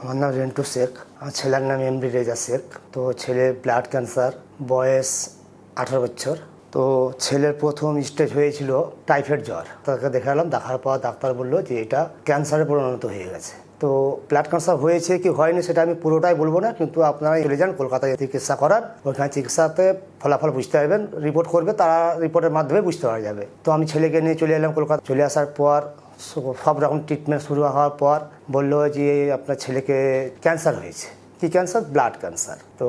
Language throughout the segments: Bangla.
আমার নাম রেন্টু শেখ। আমার ছেলের নাম এমডি রেজা শেখ। তো ছেলে ব্লাড ক্যান্সার, বয়স 18 বছর। তো ছেলের প্রথম স্টেজ হয়েছিল টাইফয়েড জ্বর। তাকে দেখালাম, দেখার পর ডাক্তার বললো যে এটা ক্যান্সারে পরিণত হয়ে গেছে। তো ব্লাড ক্যান্সার হয়েছে কি হয়নি সেটা আমি পুরোটাই বলবো না, কিন্তু আপনারা চলে যান কলকাতায় চিকিৎসা করার। ওইখানে চিকিৎসাতে ফলাফল বুঝতে পারবেন, রিপোর্ট করবে, তারা রিপোর্টের মাধ্যমে বুঝতে পারা যাবে। তো আমি ছেলেকে নিয়ে চলে এলাম কলকাতা। চলে আসার পর সব রকম ট্রিটমেন্ট শুরু হওয়ার পর বললো যে আপনার ছেলেকে ক্যান্সার হয়েছে। কি ক্যান্সার? Blood cancer. তো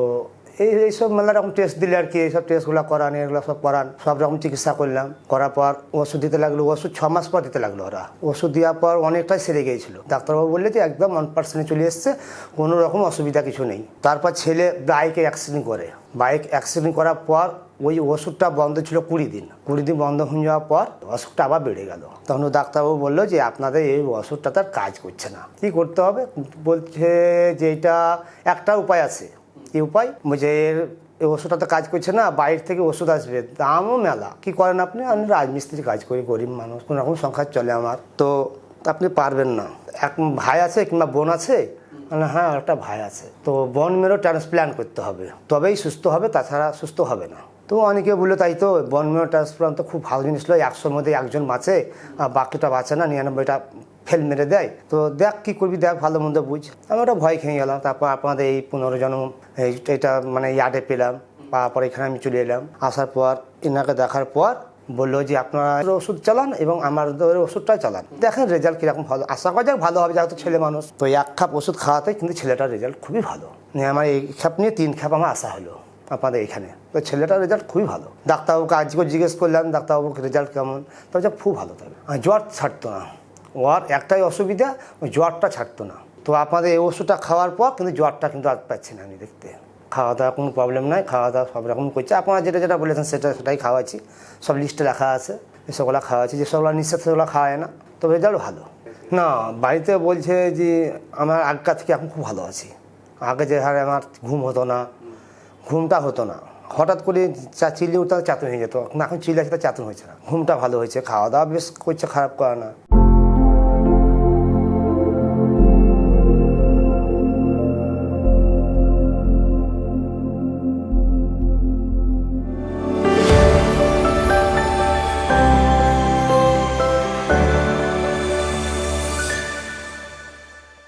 এইসব মেলা রকম টেস্ট দিলে আর কি, এইসব টেস্টগুলো করান, এগুলো সব করান, সব রকম চিকিৎসা করলাম। করার পর ওষুধ দিতে লাগলো, ওষুধ 6 মাস পর দিতে লাগলো ওরা। ওষুধ দেওয়ার পর অনেকটাই সেরে গিয়েছিল। ডাক্তারবাবু বললে যে একদম 1% চলে এসছে, কোনো রকম অসুবিধা কিছু নেই। তারপর ছেলে বাইকে অ্যাক্সিডেন্ট করে। বাইক অ্যাক্সিডেন্ট করার পর ওই ওষুধটা বন্ধ ছিল 20 দিন। 20 দিন বন্ধ হয়ে যাওয়ার পর অসুখটা আবার বেড়ে গেল। তখন ডাক্তারবাবু বললো যে আপনাদের এই ওষুধটা তার কাজ করছে না, কী করতে হবে? বলছে যে এটা একটা উপায় আছে। কি উপায়? যে এই ওষুধটা তো কাজ করছে না, বাইরে থেকে ওষুধ আসবে, দামও মেলা। কি করেন আপনি? আমি রাজমিস্ত্রি কাজ করি, গরিব মানুষ, কোনো রকম সংসার চলে আমার। তো আপনি পারবেন না। এক ভাই আছে কিংবা বোন আছে? হ্যাঁ, একটা ভাই আছে। তো বোন মেরো ট্রান্সপ্ল্যান্ট করতে হবে, তবেই সুস্থ হবে, তাছাড়া সুস্থ হবে না। তো অনেকে বলে তাই তো, বোন মেরো ট্রান্সপ্ল্যান্ট তো খুব ভালো জিনিস, 100-র মধ্যে একজন বাঁচে, আর বাকিটা বাঁচে না, 99টা ফেল মেরে দেয়। তো দেখ কী করবি, দেখ ভালো মন্দ বুঝ। আমি ওটা ভয় খেয়ে গেলাম। তারপর আপনাদের এই 15 জন এটা মানে ইয়ার্ডে পেলাম, পাওয়ার পর এখানে আমি চলে এলাম। আসার পর এনাকে দেখার পর বললো যে আপনারা ওষুধ চালান এবং আমাদের ওষুধটা চালান, দেখেন রেজাল্ট কীরকম। ভালো, আশা করা যাক ভালো হবে, যেহেতু ছেলে মানুষ। তো 1 খাপ ওষুধ খাওয়াতে কিন্তু ছেলেটার রেজাল্ট খুবই ভালো। নিয়ে আমার এই খাপ নিয়ে 3 খাপ আমার আসা হলো আপনাদের এখানে। তো ছেলেটার রেজাল্ট খুবই ভালো। ডাক্তারবাবুকে আজকে জিজ্ঞেস করলাম, ডাক্তারবাবুকে রেজাল্ট কেমন? তো খুব ভালো। তবে জ্বর ছাড়তো না, ওর একটাই অসুবিধা, ওই জ্বরটা ছাড়তো না। তো আপনাদের এই ওষুধটা খাওয়ার পর কিন্তু জ্বরটা কিন্তু আর পাচ্ছি না আমি দেখতে। খাওয়া দাওয়া কোনো প্রবলেম নাই, খাওয়া দাওয়া সব রকম করছে। আপনারা যেটা যেটা বলেছেন সেটাই খাওয়াচ্ছি, সব লিস্টে লেখা আছে, এসবগুলো খাওয়াচ্ছি। যেসবগুলো নিঃশ্বাস সেগুলো খাওয়ায় না, তো রেজাল্ট ভালো। না, বাড়িতে বলছে যে আমার আগকার থেকে এখন খুব ভালো আছি। আগে যে হারে আমার ঘুম হতো না, ঘুমটা হতো না, হঠাৎ করে চিল্লি উঠতে চাতুন হয়ে যেত। এখন চিল্লি আছে, চাতুন হয়েছে না, ঘুমটা ভালো হয়েছে, খাওয়া দাওয়া বেশ করছে, খারাপ করে না।